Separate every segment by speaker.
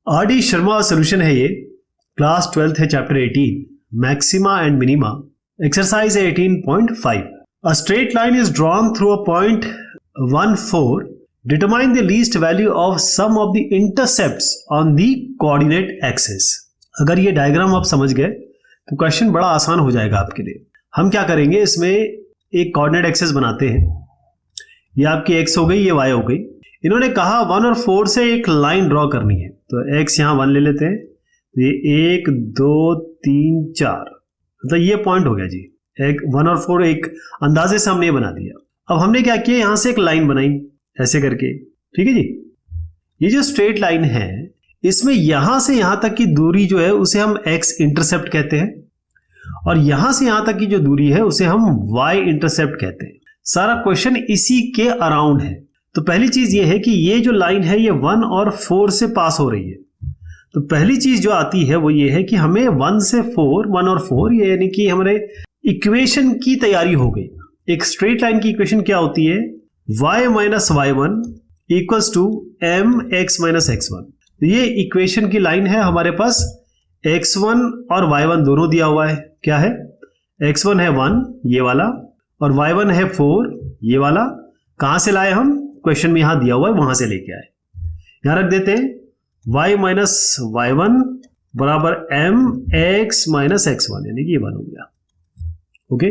Speaker 1: R D Sharma solution है ये, class 12th है, chapter 18 maxima and minima, exercise 18.5। A straight line is drawn through a point 1,4, determine the least value of sum of the intercepts on the coordinate axis. अगर ये diagram आप समझ गए तो question बड़ा आसान हो जाएगा आपके लिए। हम क्या करेंगे, इसमें एक कोऑर्डिनेट एक्सिस बनाते हैं, ये आपकी x हो गई, ये y हो गई। इन्होंने कहा 1 और 4 से एक लाइन ड्रॉ करनी है, तो x यहाँ 1 ले लेते हैं, तो ये 1 2 3 4, मतलब ये पॉइंट हो गया जी। 1 और 4 एक अंदाजे से हमने ये बना दिया। अब हमने क्या किया, यहां से एक लाइन बनाई ऐसे करके, ठीक है जी। ये जो स्ट्रेट लाइन है, इसमें यहां से यहां तक की दूरी जो है उसे हम x इंटरसेप्ट कहते हैं, और यहां से यहां तक की जो दूरी है उसे हम y इंटरसेप्ट कहते हैं। सारा क्वेश्चन इसी के अराउंड है। तो पहली चीज ये है कि ये जो लाइन है ये 1 और 4 से पास हो रही है। तो पहली चीज जो आती है वो ये है कि हमें 1 से 4, 1 और 4, ये यानी कि हमारे इक्वेशन की तैयारी हो गई। एक स्ट्रेट लाइन की इक्वेशन क्या होती है, y minus y1 equals to mx minus x1। तो ये इक्वेशन की लाइन है, हमारे पास x1 और y1 दोनों दिया हुआ है। क्या है, x1 है 1 ये वाला, और y1 है 4 ये वाला। कहां से लाए हम, क्वेश्चन में यहां दिया हुआ है वहां से लेके आए। यहां रख देते हैं y माइनस y1 बराबर mx माइनस x1, यानी कि ये 1 हो गया। ओके,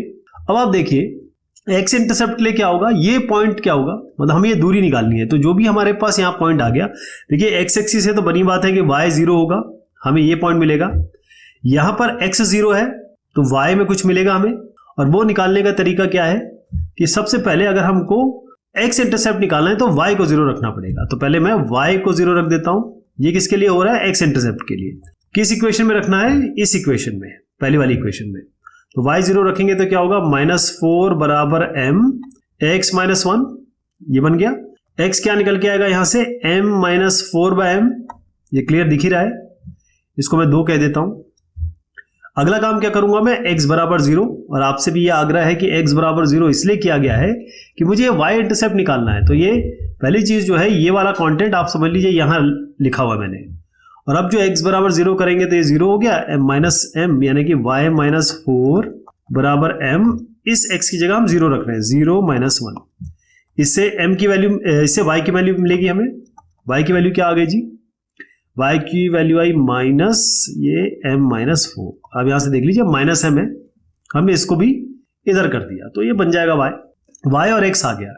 Speaker 1: अब आप देखिए x इंटरसेप्ट के लिए क्या होगा, ये पॉइंट क्या होगा, मतलब हमें ये दूरी निकालनी है। तो जो भी हमारे पास यहाँ पॉइंट आ गया, देखिए x एक्सिस है तो बनी बात है कि y 0 होगा, हमें ये पॉइंट मिलेगा। यहां पर x 0 है तो y में कुछ मिलेगा हमें, और वो निकालने का तरीका क्या है कि सबसे पहले अगर हमको x इंटरसेप्ट निकालना है तो y को 0 रखना पड़ेगा। तो पहले मैं y को 0 रख देता हूं। ये किसके लिए हो रहा है, x इंटरसेप्ट के लिए। किस इक्वेशन में रखना है, इस इक्वेशन में, पहली वाली इक्वेशन में। तो y 0 रखेंगे तो क्या होगा, -4 बराबर m x माइनस 1, ये बन गया। x क्या निकल के आएगा यहां से, m माइनस 4/m, ये क्लियर दिख ही रहा है, इसको मैं 2 कह देता हूं। अगला काम क्या करूंगा मैं, x बराबर 0, और आपसे भी ये आग्रह है कि x बराबर 0 इसलिए किया गया है कि मुझे y इंटरसेप्ट निकालना है। तो ये पहली चीज जो है, ये वाला कंटेंट आप समझ लीजिए यहां लिखा हुआ मैंने। और अब जो x बराबर 0 करेंगे तो ये 0 हो गया, m माइनस m, यानी कि y माइनस 4 बराबर m। इस x की जगह हम 0 रख रहे हैं, 0 माइनस 1। इससे m की वैल्यू, इससे y की वैल्यू मिलेगी हमें। y की वैल्यू क्या आ गई जी, y की वैल्यू आई माइनस ये m माइनस 4। अब यहां से देख लीजिए माइनस m है, हमने इसको भी इधर कर दिया, तो ये बन जाएगा y और x आ गया।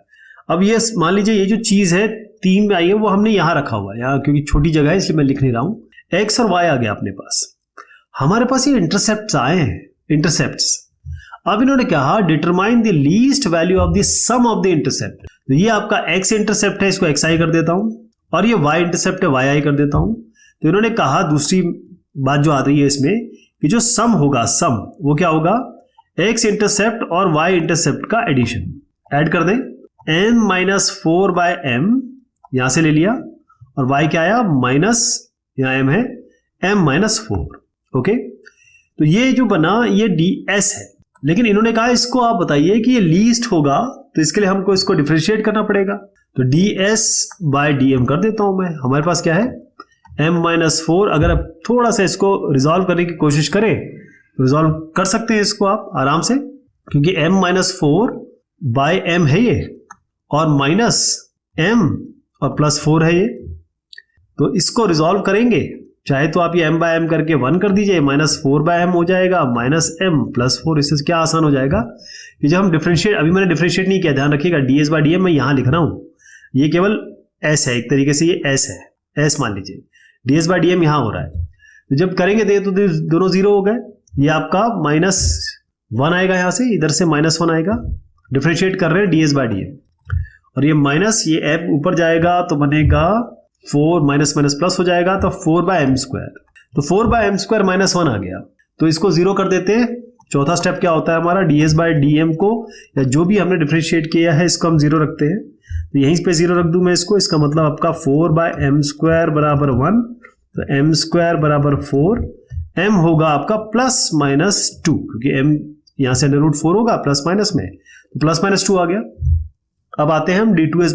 Speaker 1: अब ये मान लीजिए ये जो चीज है 3 में आई है वो हमने यहां रखा हुआ है, यहाँ क्योंकि छोटी जगह है इसलिए मैं लिख नहीं रहा हूं। x और y आ गया अपने पास। हमारे पास ये इंटरसेप्ट्स आए हैं, इंटरसेप्ट्स। अब इन्होंने कहा determine the least value of the sum of the intercept. तो ये आपका x इंटरसेप्ट है, इसको xi कर देता हूं, और ये y इंटरसेप्ट है, yi कर देता हूं। तो इन्होंने कहा दूसरी बात जो आ रही है इसमें कि जो सम होगा, सम वो क्या होगा, x इंटरसेप्ट और y इंटरसेप्ट का एडिशन। ऐड कर दें, m माइनस 4/m यहां से ले लिया, और y क्या आया, माइनस, यहां m है, m माइनस 4। ओके, तो ये जो बना ये ds है, लेकिन इन्होंने कहा इसको आप बताइए कि ये लीस्ट होगा, तो इसके लिए हमको इसको डिफरेंशिएट करना पड़ेगा। तो ds/dm कर देता हूं मैं। हमारे पास क्या है, m माइनस 4। अगर आप थोड़ा सा इसको रिजॉल्व करने की कोशिश करें तो रिजॉल्व कर सकते हैं इसको आप आराम से, क्योंकि m माइनस 4/m है ये, और माइनस m और प्लस 4 है ये। तो इसको रिजॉल्व करेंगे, चाहे तो आप ये m/m करके 1 कर दीजिए, -4/m हो जाएगा, माइनस m प्लस 4। इससे क्या आसान हो जाएगा कि जब हम डिफरेंशिएट, अभी मैंने डिफरेंशिएट नहीं किया, ध्यान रखिएगा, ds/dm मैं यहां लिख रहा हूं, ये केवल s है, एक तरीके से ये s है, s मान लीजिए, ds/dm यहां हो रहा है। तो जब करेंगे तो दोनों 0 हो गए, ये आपका -1 आएगा, यहां से इधर से -1 आएगा। डिफरेंशिएट कर रहे हैं ds/dm, और ये माइनस, ये m ऊपर जाएगा तो बनेगा 4, माइनस माइनस प्लस हो जाएगा, तो 4/m²। तो 4/m² -1 आ गया, तो इसको 0 कर देते हैं। चौथा स्टेप क्या होता है हमारा, ds/dm को, या जो भी हमने डिफरेंशिएट किया है इसको हम 0 रखते हैं। तो यहीं पे 0 रख दूं मैं इसको, इसका मतलब आपका 4/m² बराबर 1, तो m² बराबर 4। m होगा आपका +-2, क्योंकि m यहां से √4 होगा प्लस माइनस में, तो +-2 आ गया। अब आते हैं हम d2s,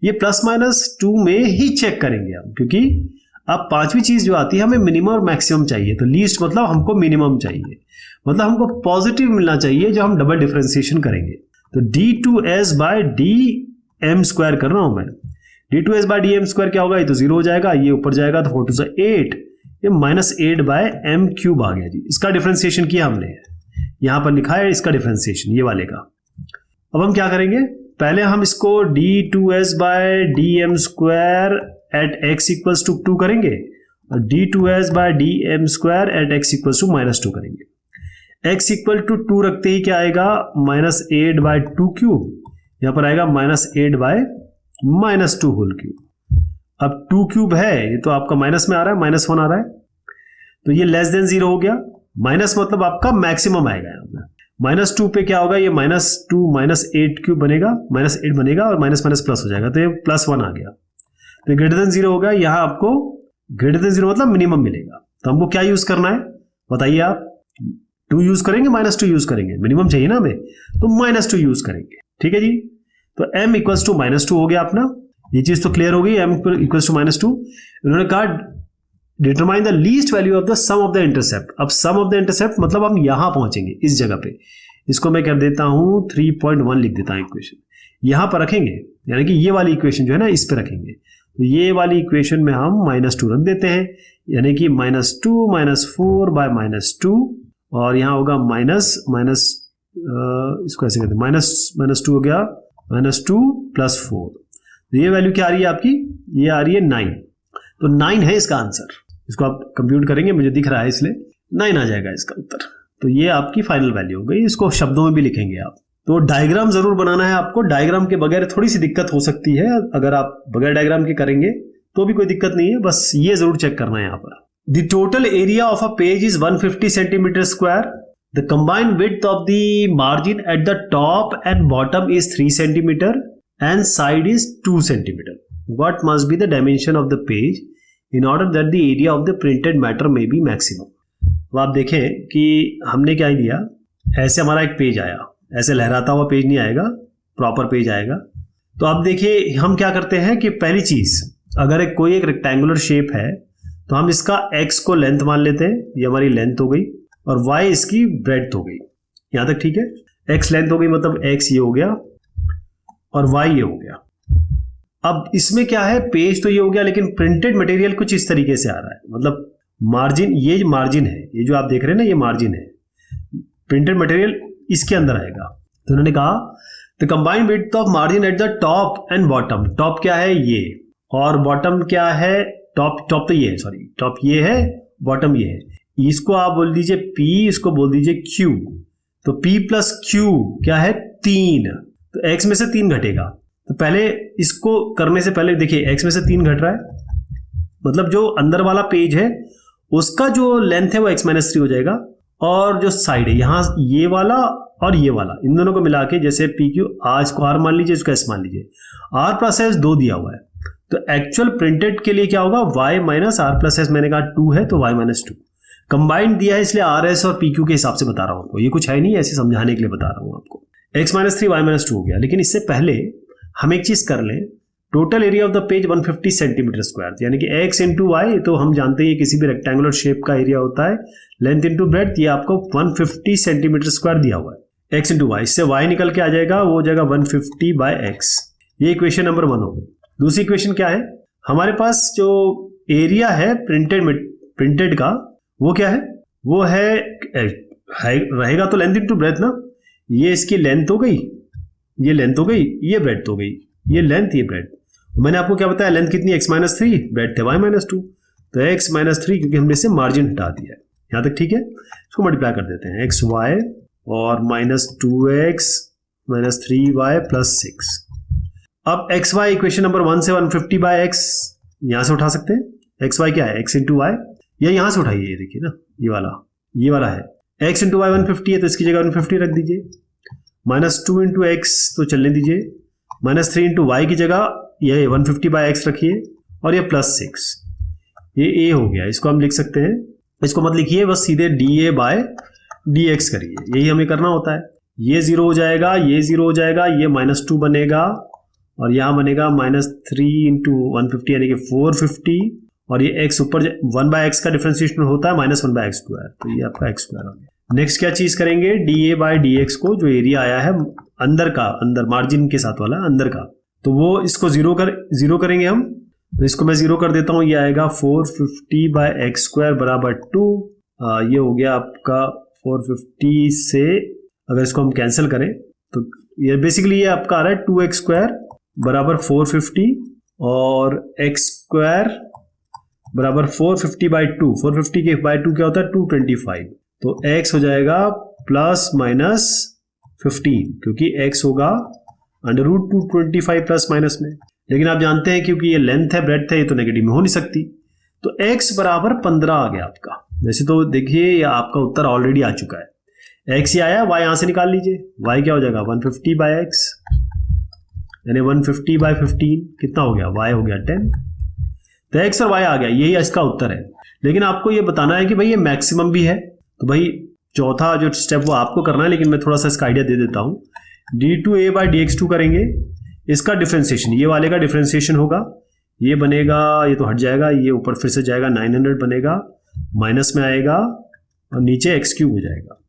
Speaker 1: ये +-2 में ही चेक करेंगे हम, क्योंकि अब पांचवी चीज जो आती है, हमें मिनिमम और मैक्सिमम चाहिए। तो लीस्ट मतलब हमको मिनिमम चाहिए, मतलब हमको पॉजिटिव मिलना चाहिए जो हम डबल डिफरेंशिएशन करेंगे। तो d2s by D M square कर रहा हूं मैं। d2s by D M square क्या होगा, ये तो 0 हो जाएगा, ये ऊपर जाएगा तो 4 2 8, ये -8 बाय एम क्यूब आ गया जी। इसका डिफरेंशिएशन किया हमने, यहां पर लिखा है इसका डिफरेंशिएशन, ये वाले का। अब हम क्या करेंगे, पहले हम इसको d2s by D M square at x equals to 2 करेंगे और d2s by D M square at x equals to -2 करेंगे। x इक्वल टू 2 रखते ही क्या आएगा, -8 बाय 2 क्यूब, यहां पर आएगा -8 बाय -2 होल क्यूब। अब 2 क्यूब है, ये तो आपका माइनस में आ रहा है, -1 आ रहा है, तो ये लेस देन 0 हो गया। माइनस मतलब आपका मैक्सिमम आएगा यहाँ पे। -2 पे क्या होगा, ये -2 -8 क्यूब बनेगा, -8 बनेगा और माइनस माइनस प्लस हो जाएगा, तो ये +1 आ गया, तो ये ग्रेटर देन 0 होगा। यहाँ आपको ग्रेटर देन 0 मतलब मिनिमम मिलेगा। तो हमको क्या यूज करना है बताइए आप, 2 यूज करेंगे, -2 यूज करेंगे, मिनिमम चाहिए ना हमें, तो -2 यूज करेंगे। ठीक है जी, तो m इक्वल्स टू -2 हो गया अपना, ये चीज तो क्लियर हो गई। m इक्वल्स टू -2, उन्होंने कहा determine the least value of the sum of the intercept. अब सम ऑफ द इंटरसेप्ट मतलब हम यहां पहुंचेंगे, इस जगह पे, इसको मैं कर देता हूं 3.1 लिख देता हूं इक्वेशन, यहां पर रखेंगे, यानी कि ये वाली इक्वेशन जो है ना इस पे रखेंगे। तो ये वाली इक्वेशन में हम -2 रख देते हैं, यानी कि -2 -4 बाय -2, और यहां होगा इसको ऐसे कहते हैं -2 हो गया, -2 + 4, तो ये वैल्यू क्या आ रही है आपकी, ये आ रही है 9। तो 9 है इसका आंसर, इसको आप कंप्यूट करेंगे, मुझे दिख रहा है इसलिए 9 आ जाएगा इसका उत्तर। तो ये आपकी फाइनल वैल्यू हो गई, इसको शब्दों में भी लिखेंगे आप। तो डायग्राम जरूर बनाना है आपको, डायग्राम के बगैर थोड़ी सी दिक्कत हो सकती है, अगर आप बगैर डायग्राम के करेंगे तो भी कोई दिक्कत नहीं है, बस ये जरूर चेक करना है यहाँ पर। The total area of a page is 150 centimetre square, the combined width of the margin at the top and bottom is 3 centimetre and side is 2 centimetre. What must be the dimension of the page in order that the area of the printed matter may be maximum? अब आप देखें कि हमने क्या दिया, ऐसे हमारा एक पेज आया, ऐसे लहराता हुआ पेज नहीं आएगा, प्रॉपर पेज आएगा। तो आप देखिए हम क्या करते हैं कि पहली चीज, अगर कोई एक रेक्टेंगुलर शेप है तो हम इसका x को लेंथ मान लेते हैं, ये हमारी लेंथ हो गई, और y इसकी ब्रेड्थ हो गई, यहां तक ठीक है। x लेंथ हो गई मतलब x ये हो गया और y ये हो गया। अब इसमें क्या है, पेज तो ये हो गया, लेकिन प्रिंटेड मटेरियल कुछ इस तरीके से आ रहा है, मतलब मार्जिन, ये मार्जिन है, ये जो आप देख रहे हैं ना ये मार्जिन है, प्रिंटेड मटेरियल इसके अंदर आएगा। तो उन्होंने कहा the combined width of margin at the top and bottom, top क्या है ये, और बॉटम क्या है, टॉप तो ये है, सॉरी टॉप ये है, बॉटम ये है, इसको आप बोल दीजिए P, इसको बोल दीजिए Q। तो P + Q क्या है, 3, तो x में से 3 घटेगा। तो पहले इसको करने से पहले देखिए x में से 3 घट रहा है, मतलब जो अंदर वाला पेज है उसका जो लेंथ है वो x - 3 हो जाएगा, और जो साइड है यहाँ ये वाला और ये वाला, इन दोनों को मिला के जैसे PQ, इसको R मान लीजिए, इसको S मान लीजिए, R + S 2 दिया हुआ है, तो एक्चुअल प्रिंटेड के लिए क्या होगा, y - R + S, मैंने कहा 2 है तो y - 2, कंबाइंड दिया है इसलिए RS और PQ के हिसाब से बता रहा हूं आपको, ये कुछ है नहीं, ऐसे समझाने के लिए बता रहा हूं आपको। x - 3 y - 2 हो गया, लेकिन इससे पहले हम एक चीज कर लें, total area of the page 150 centimetre square, यानी कि x × y, तो हम जानते हैं किसी भी रेक्टेंगुलर शेप का एरिया होता है, लेंथ × ब्रेड्थ, ये आपको 150 सेंटीमीटर स्क्वायर दिया हुआ है, x × y, इससे y निकल के आ जाएगा, वो हो जाएगा 150/x। ये इक्वेशन नंबर 1 हो गई। दूसरी इक्वेशन क्या है, हमारे पास जो एरिया है प्रिंटेड का, वो क्या है, वो है रहेगा तो लेंथ × ब्रेड्थ ना, ये इसकी लेंथ हो गई, ये लेंथ हो गई, ये ब्रेड्थ हो गई, ये लेंथ ये ब्रेड्थ। मैंने आपको क्या बताया, लेंथ कितनी, x - 3, ब्रेड्थ है y - 2, तो x - 3 क्योंकि हमने इससे मार्जिन हटा दिया है, यहां तक ठीक है। इसको मल्टीप्लाई कर देते हैं, xy और -2x - 3y + 6। अब xy इक्वेशन नंबर 1 से 150/x यहां से उठा सकते हैं। xy क्या है, x × y, या यहां से उठाइए, ये देखिए ना, ये वाला है, x × y 150 है तो इसकी जगह 150 रख दीजिए, -2 × x तो चलने दीजिए, -3 × y की जगह ये 150/x रखिए, और ये +6, ये a हो गया, इसको हम लिख सकते हैं, इसको मत लिखिए, बस सीधे dA/dx करिए, यही हमें करना होता है। ये 0 हो जाएगा, ये 0 हो जाएगा, ये -2 बनेगा, और यहाँ बनेगा -3 × 150 यानी कि 450, और ये x ऊपर 1/x का डिफरेंशिएशन होता है -1/x², तो ये आपका x² आ गया। नेक्स्ट क्या चीज करेंगे, dA/dx को जो एरिया आया है अंदर का, अंदर मार्जिन के साथ वाला अंदर का, तो वो इसको जीरो करेंगे हम, तो इसको मैं 0 कर देता हूँ। ये आएगा 450/x² बराबर 2। ये हो गया आपका 450 से अगर इसको हम कैंसिल करें तो ये बेसिकली ये आपका आ रहा है 2x² बराबर 450 और x² बराबर 450/2। 450 के बाय 2 क्या होता है 225, तो x हो जाएगा ±15 क्योंकि x होगा √225 प्लस माइनस में। लेकिन आप जानते हैं क्योंकि ये लेंथ है ब्रेड्थ है, ये तो नेगेटिव में हो नहीं सकती, तो x बराबर 15 आ गया आपका। वैसे तो देखिए ये आपका उत्तर ऑलरेडी आ चुका है, x ही आया, y यहां से निकाल लीजिए, y क्या हो जाएगा 150/x यानी 150/15 कितना हो गया, y हो गया 10, तो x और y आ गया, यही इसका उत्तर है। लेकिन आपको ये बताना है कि भाई ये मैक्सिमम भी है, तो भाई चौथा जो स्टेप वो आपको करना है, लेकिन मैं थोड़ा सा इसका आइडिया दे देता हूं। d2a/dx2 करेंगे, इसका डिफरेंशिएशन, ये वाले का डिफरेंशिएशन होगा, ये बनेगा, ये तो हट जाएगा, ये ऊपर फिर से जाएगा 900 बनेगा, माइनस में आएगा और नीचे x³ हो जाएगा।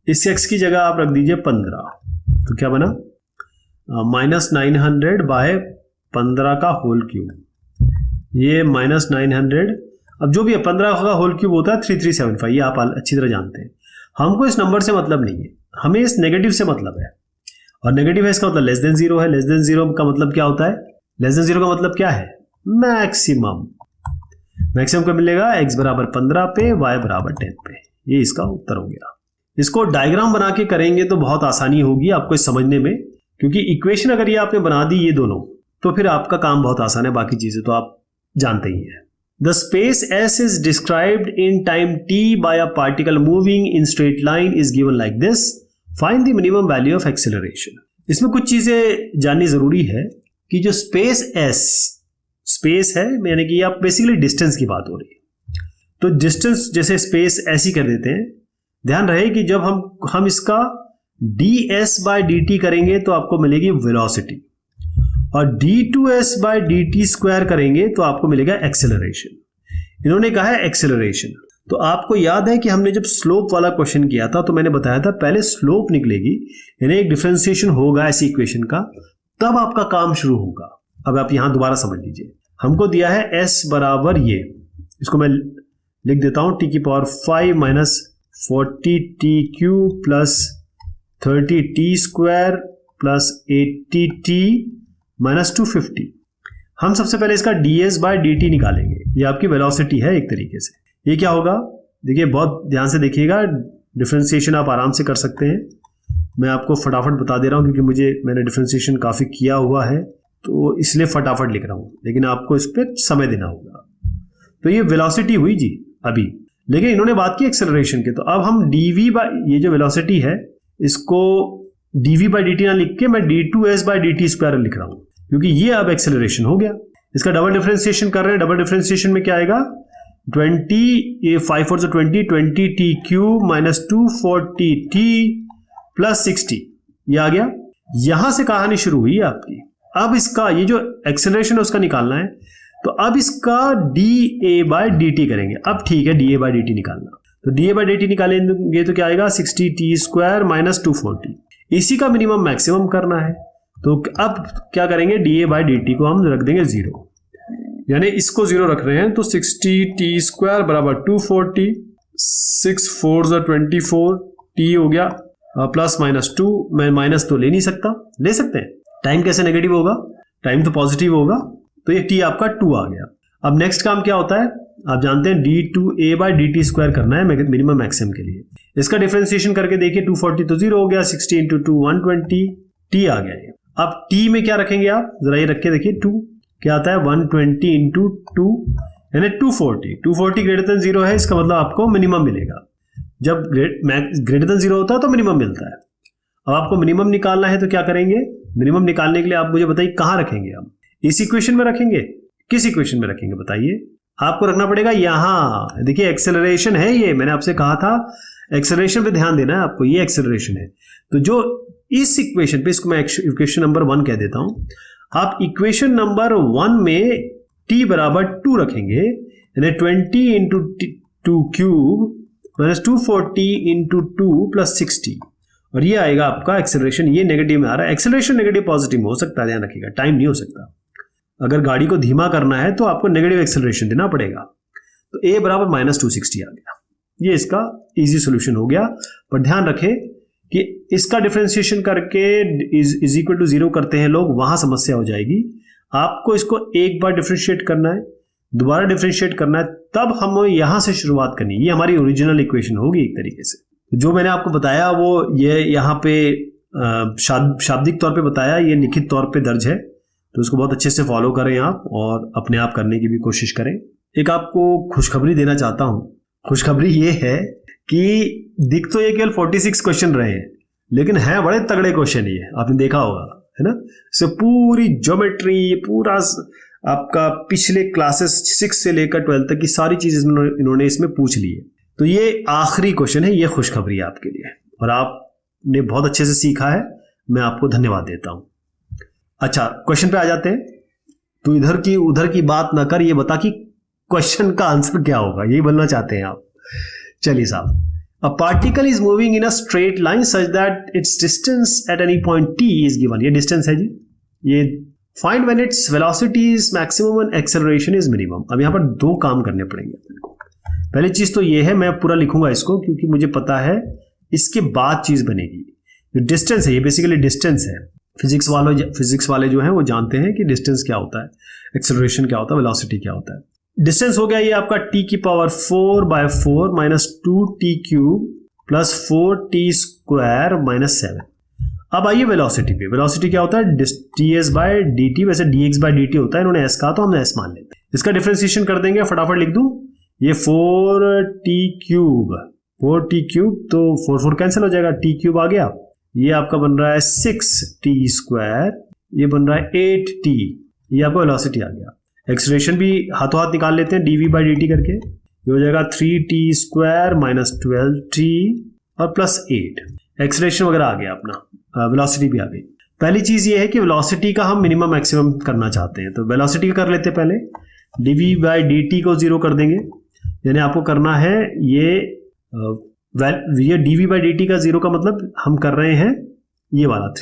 Speaker 1: इस x की जगह आप रख दीजिए 15, तो क्या बना -900/15 का होल क्यूब, ये -900, अब जो भी है 15 का होल क्यूब होता है 3375, ये आप अच्छी तरह जानते हैं। हमको इस नंबर से मतलब नहीं है, हमें इस नेगेटिव से मतलब है, और नेगेटिव है इसका मतलब लेस देन 0 है। लेस देन 0 का मतलब क्या होता है, लेस देन 0 का मतलब क्या है, मैक्सिमम। मैक्सिमम कब मिलेगा, x बराबर 15 पे, y बराबर 10 पे, ये इसका उत्तर हो गया। इसको डायग्राम बना के करेंगे तो बहुत आसानी होगी आपको इस समझने में, क्योंकि इक्वेशन अगर ये आपने बना दी ये दोनों, तो फिर आपका काम बहुत आसान है, बाकी चीजें तो आप जानते ही हैं। The space S is described in time t by a particle moving in straight line is given like this. Find the minimum value of acceleration. इसमें कुछ चीजें जाननी जरूरी है कि जो स्पेस S स्पेस है, यानी कि आप बेसिकली डिस्टेंस की बात हो रही है, तो डिस्टेंस जैसे स्पेस ऐसी कर देते हैं। ध्यान रहे कि जब हम इसका ds/dt करेंगे तो आपको मिलेगी वेलोसिटी, और d2s/dt² करेंगे तो आपको मिलेगा एक्सेलरेशन। इन्होंने कहा है एक्सेलरेशन, तो आपको याद है कि हमने जब स्लोप वाला क्वेश्चन किया था तो मैंने बताया था पहले स्लोप निकलेगी, यानी एक डिफरेंशिएशन होगा ऐसी इक्वेशन का, तब आपका काम शुरू होगा। अब आप यहां दोबारा समझ लीजिए, हमको दिया है s बराबर ये, इसको मैं लिख देता हूं t⁵ - 40t³ plus 30t² plus 80t - 250। हम सबसे पहले इसका ds/dt निकालेंगे, ये आपकी वेलोसिटी है एक तरीके से। ये क्या होगा, देखिए बहुत ध्यान से देखिएगा, डिफरेंशिएशन आप आराम से कर सकते हैं, मैं आपको फटाफट बता दे रहा हूं क्योंकि मैंने डिफरेंशिएशन काफी किया हुआ है, तो इसलिए फटाफट लिख रहा हूं, लेकिन आपको इस पर समय देना होगा। तो ये वेलोसिटी हुई जी अभी, लेकिन इन्होंने बात की एक्सेलरेशन के, तो अब हम ये जो वेलोसिटी है इसको dv/dt ना लिख के मैं d2s/dt² लिख रहा हूं, क्योंकि ये अब एक्सेलरेशन हो गया। इसका डबल डिफरेंशिएशन कर रहे हैं, डबल डिफरेंशिएशन में क्या आएगा 5 4 20t³ - 240t प्लस 60, ये आ गया। यहां से कहानी शुरू हुई है आपकी। अब इसका ये जो एक्सेलरेशन है उसका निकालना है, तो अब इसका dA/dt करेंगे। अब ठीक है, dA/dt निकालना, तो dA/dt निकालेंगे तो क्या आएगा 60t² - 240, इसी का मिनिमम मैक्सिमम करना है। तो अब क्या करेंगे, dA/dt को हम रख देंगे 0, यानी इसको 0 रख रहे हैं, तो 60t² बराबर 240, 6 4 24 t हो गया प्लस -2, मैं माइनस तो ले नहीं सकता, ले सकते हैं, टाइम कैसे नेगेटिव होगा, टाइम तो पॉजिटिव होगा, तो ये t आपका 2 आ गया। अब नेक्स्ट काम क्या होता है, आप जानते हैं d2a/dt² करना है मिनिमम मैक्सिमम के लिए। इसका डिफरेंशिएशन करके देखिए, 240 तो 0 हो गया, 60 × 2 120 t आ गया ये। अब t में क्या रखेंगे आप, जरा ये रख के देखिए, 2 क्या आता है 120 × 2 यानी 240। 240 ग्रेटर देन 0 है, इसका मतलब आपको मिनिमम मिलेगा। जब ग्रेटर देन 0 होता है तो मिनिमम मिलता है। अब आपको मिनिमम निकालना है तो क्या करेंगे, मिनिमम निकालने के लिए आप मुझे बताइए कहां रखेंगे, हम इस इक्वेशन में रखेंगे, किस इक्वेशन में रखेंगे बताइए। आपको रखना पड़ेगा यहां, देखिए एक्सेलरेशन है ये, मैंने आपसे कहा था एक्सेलरेशन पे ध्यान देना है आपको, ये एक्सेलरेशन है। तो जो इस इक्वेशन पे, इसको मैं इक्वेशन नंबर 1 कह देता हूं, आप इक्वेशन नंबर 1 में t बराबर 2 रखेंगे, यानी 20 into 2 cube minus 240 into 2 plus 60, और ये आएगा आपका एक्सेलरेशन। ये नेगेटिव में आ रहा है, एक्सेलरेशन नेगेटिव पॉजिटिव में हो सकता है, ध्यान रखिएगा, टाइम नहीं हो सकता। अगर गाड़ी को धीमा करना है तो आपको नेगेटिव एक्सेलरेशन देना पड़ेगा। तो a बराबर माइनस 260 आ गया। ये इसका इजी सोल्यूशन हो गया। पर ध्यान रखें कि इसका डिफरेंशिएशन करके इज इक्वल टू 0 करते हैं लोग, वहां समस्या हो जाएगी। आपको इसको एक बार डिफरेंशिएट करना है, दोबारा डिफरेंशिएट करना है, तब हम यहां से शुरुआत करनी है। ये हमारी ओरिजिनल इक्वेशन होगी एक तरीके से। जो मैंने आपको बताया वो ये यहाँ पे शाब्दिक तौर पे बताया, ये लिखित तौर पे दर्ज है, तो इसको बहुत अच्छे से फॉलो करें आप और अपने आप करने की भी कोशिश करें। एक आपको खुशखबरी देना चाहता हूं। खुशखबरी ये है कि दिख तो ये केवल 46 क्वेश्चन रहे हैं, लेकिन है बड़े तगड़े क्वेश्चन ये, आपने देखा होगा, है ना। सो पूरी ज्योमेट्री, पूरा आपका पिछले क्लासेस 6 से लेकर 12 तक की सारी चीजें इन्होंने इसमें पूछ ली है। तो ये आखिरी क्वेश्चन है, ये खुशखबरी है आपके लिए, और आपने बहुत अच्छे से सीखा है, मैं आपको धन्यवाद देता हूं। अच्छा, क्वेश्चन पे आ जाते हैं। तो इधर की उधर की बात ना कर, ये बता कि क्वेश्चन का आंसर क्या होगा, यही बोलना चाहते हैं आप। चलिए साहब, a particle is moving in a straight line such that it's distance at any point t is given. ये डिस्टेंस है जी। ये find when its velocity is maximum and acceleration is minimum. अब यहां पर दो काम करने पड़ेंगे अपने को। पहली चीज तो ये है, मैं पूरा लिखूंगा इसको क्योंकि मुझे पता है इसके बाद चीज बनेगी। जो डिस्टेंस है, ये बेसिकली डिस्टेंस है। फिजिक्स वाले जो हैं वो जानते हैं कि डिस्टेंस क्या होता है, एक्सेलरेशन क्या होता है, वेलोसिटी क्या होता है। डिस्टेंस हो गया ये आपका t की power 4/4 minus 2t cube plus 4t square minus 7। अब आइए वेलोसिटी पे। वेलोसिटी क्या होता है, ds/dt, वैसे dx/dt होता है, इन्होंने s कहा तो हमने s मान लेते हैं। इसका डिफरेंशिएशन कर देंगे, फटाफट लिख दूं। ये 4t क्यूब तो 4 कैंसिल हो जाएगा, t क्यूब आ गया। ये आपका बन रहा है 6t स्क्वायर, ये बन रहा है 8t, ये आपका वेलोसिटी आ गया। एक्सेलरेशन भी हाथों हाथ निकाल लेते हैं, dv/dt करके। ये हो जाएगा 3t स्क्वायर माइनस 12t और प्लस 8। एक्सेलरेशन वगैरह आ गया अपना, वेलोसिटी भी आ गई। पहली चीज ये है कि वेलोसिटी का हम मिनिमम मैक्सिमम करना चाहते हैं, तो वेलोसिटी का कर लेते हैं पहले। dv/dt को 0 कर देंगे, यानी आपको करना है ये dv/dt का 0 का मतलब हम कर रहे हैं ये वाला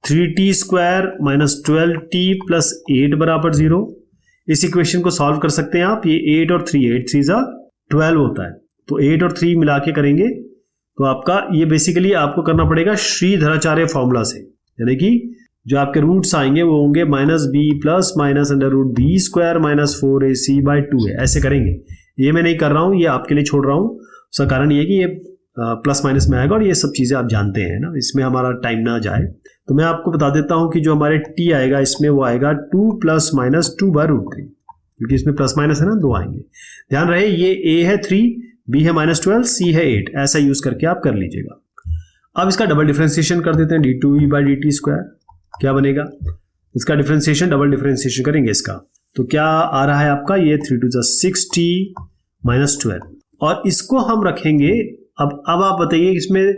Speaker 1: 3t square minus 12t plus 8 बराबर 0। इस इक्वेशन को सॉल्व कर सकते हैं आप। ये 8 और 3, 8 3 12 होता है, तो 8 और 3 मिला के करेंगे तो आपका ये बेसिकली आपको करना पड़ेगा श्रीधराचार्य फॉर्मूला से, यानी कि जो आपके रूट्स आएंगे वो होंगे -b plus minus √b square minus 4ac/2 है, ऐसे करेंगे। ये मैं नहीं कर रहा हूं, ये आपके लिए छोड़ रहा हूं। उसका कारण ये कि ये प्लस माइनस में आएगा और ये सब चीजें आप जानते हैं ना, इसमें हमारा टाइम ना जाए। तो मैं आपको बता देता हूं कि जो हमारे t आएगा इसमें वो आएगा 2 + -2/√3, क्योंकि इसमें प्लस माइनस है ना, 2 आएंगे। ध्यान रहे ये a है 3, b है -12, c है 8, ऐसा यूज करके आप कर लीजिएगा। अब इसका डबल डिफरेंशिएशन कर देते हैं, d2v/dt स्क्वायर क्या बनेगा, इसका डिफरेंशिएशन, डबल डिफरेंशिएशन करेंगे इसका, तो क्या आ रहा है आपका ये 3 × 6t -12, और इसको हम रखेंगे। अब आप बताइए इसमें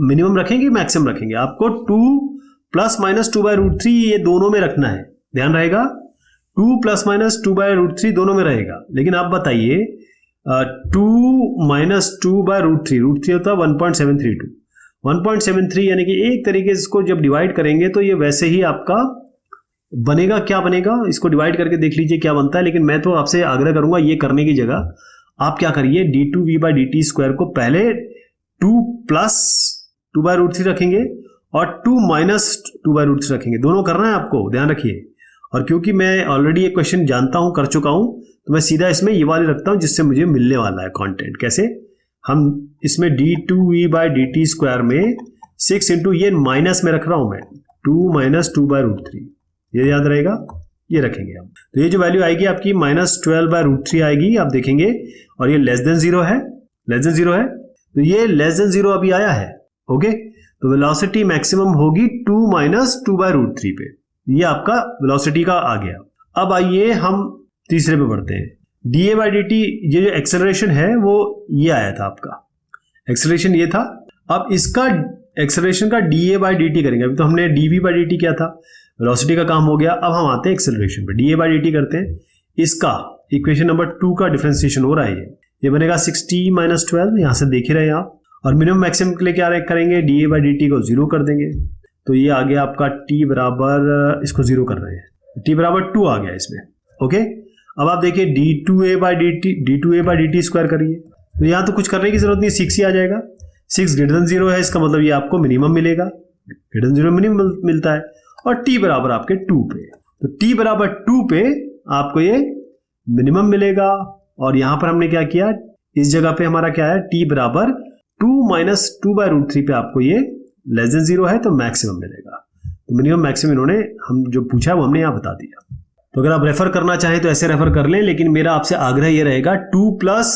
Speaker 1: मिनिमम रखेंगे मैक्सिमम रखेंगे। आपको 2 ± 2/√3 ये दोनों में रखना है, ध्यान रहेगा। 2 ± 2/√3 दोनों में रहेगा, लेकिन आप बताइए 2 - 2/√3, √3 होता है 1.732, 1.73, यानी कि एक तरीके से इसको जब डिवाइड करेंगे तो ये वैसे ही आपका बनेगा। क्या बनेगा, इसको डिवाइड करके देख लीजिए क्या बनता है। लेकिन मैं तो आपसे आग्रह करूंगा ये करने की जगह आप क्या करिए, d2v/dt स्क्वायर को पहले 2 + 2/√3 रखेंगे और 2 - 2/√3 रखेंगे, दोनों करना है आपको, ध्यान रखिए। और क्योंकि मैं ऑलरेडी ये क्वेश्चन जानता हूं, कर चुका हूं, तो मैं सीधा इसमें ये वाले रखता हूं जिससे मुझे मिलने वाला है कंटेंट। कैसे, हम इसमें d2v/dt स्क्वायर में 6 × ये माइनस में रख रहा हूं मैं, 2 - 2/√3, ये याद रहेगा, ये रखेंगे हम। तो ये जो वैल्यू आएगी आपकी -12/√3 आएगी, आप देखेंगे, और ये <0 है, <0 है, तो ये <0 अभी आया है। ओके, तो वेलोसिटी मैक्सिमम होगी 2 - 2/√3 पे, ये आपका वेलोसिटी का आ गया। अब आइए हम तीसरे पे बढ़ते हैं। dA/dt, ये जो एक्सेलरेशन है वो ये आया था आपका, एक्सेलरेशन ये था। अब इसका एक्सेलरेशन का dA/dt करेंगे। अभी तो हमने dV/dt किया था, वेलोसिटी का काम हो गया। अब हम आते हैं एक्सेलरेशन पे, डीए बाई डी टी करते हैं। इसका इक्वेशन नंबर 2 का डिफरेंशिएशन हो रहा है, ये बनेगा 60 माइनस 12, यहाँ से देख ही रहे हैं आप। और मिनिमम मैक्सिमम के लिए क्या करेंगे, D A by D T को 0 कर देंगे, तो ये आ गया आपका t बराबर, इसको 0 कर रहे हैं, t बराबर 2 आ गया इसमें। ओके, अब आप देखिए d2a by D T square करिए, तो यहाँ तो कुछ करने की जरूरत नहीं, 6 ही आ जाएगा। 6 ग्रेटर देन 0 है, इसका मतलब ये आपको मिनिमम मिलेगा, ग्रेटर देन 0 मिनिमम मिलता है। और t बराबर आपके 2 पे, तो t बराबर 2 पे आपको ये मिनिमम मिलेगा। और यहाँ पर हमने क्या किया, इस जगह पे हमारा क्या है, t बराबर 2 माइनस 2 बाई रूट 3 पे आपको ये लेस देन 0 है, तो मैक्सिमम मिलेगा। तो मिनिमम मैक्सिमम इन्होंने हम जो पूछा वो हमने यहाँ बता दिया। तो अगर आप रेफर करना चाहें तो ऐसे रेफर कर लें, लेकिन मेरा आपसे आग्रह ये रहेगा 2 प्लस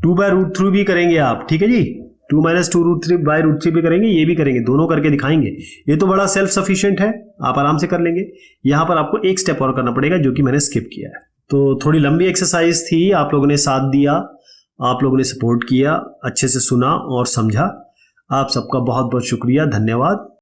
Speaker 1: 2 बाई रूट 3 भी करेंगे आप, ठीक है जी। 2 माइनस 2 रूट 3 बाई रूट 3 भी करेंगे, ये भी करेंगे, दोनों करके दिखाएंगे। ये तो बड़ा सेल्फ सफिशिएंट है, आप आराम से कर लेंगे। यहाँ पर आपको एक स्टेप और करना पड़ेगा, जो कि मैंने स्किप किया है। तो थोड़ी लंबी एक्सरसाइज थी, आप लोगों ने साथ दिया, आप लोगों ने सपोर्ट किया, अच्छे से सुना और समझा। आप सबका बहुत बहुत शुक्रिया, धन्यवाद।